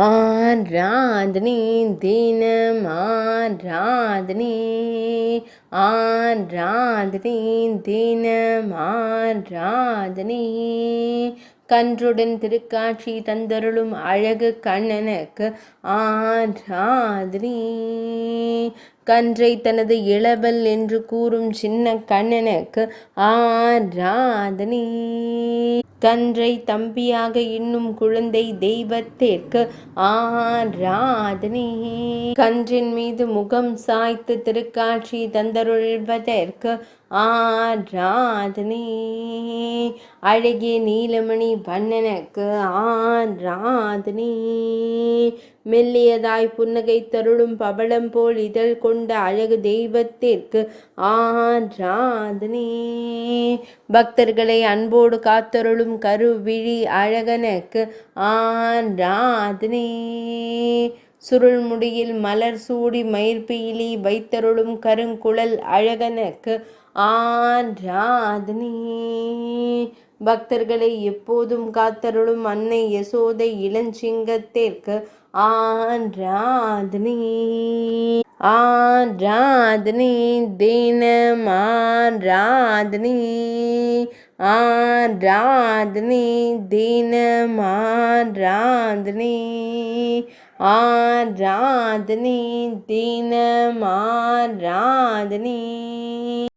ஆராதனை தினம் ஆராதனை ஆராதனை தினம் ஆராதனை கன்றுடன் திருக்காட்சி தந்தருளும் அழகு கண்ணனுக்கு ஆராதனை கன்றை தனது இளவல் என்று கூறும் சின்ன கண்ணனுக்கு ஆராதனை கன்றை தம்பியாக இன்னும் குழந்தை தெய்வத்திற்கு ஆராதனை கன்றின் மீது முகம் சாய்த்து திருக்காட்சி தந்தருள்வதற்கு ஆராதனை அழகிய நீலமணி வண்ணனுக்கு ஆராதனை மெல்லியதாய் புன்னகை தருளும் பவளம் போல் இதழ் கொண்ட அழகு தெய்வத்திற்கு ஆராதனை பக்தர்களை அன்போடு காத்தருளும் கருவிழி அழகனுக்கு ஆராதனை சுருள் முடியில் மலர் சூடி மயிர்பீலி வைத்தருளும் கருங்குழல் அழகனுக்கு ஆராதனை பக்தர்களை எப்போதும் காத்தருளும் அன்னை யசோதை இளஞ்சிங்கத்திற்கு ஆராதனை ஆராதனை தினம் ஆராதனை ஆராதனை தினம் ஆராதனை ஆராதனை தினம் ஆராதனை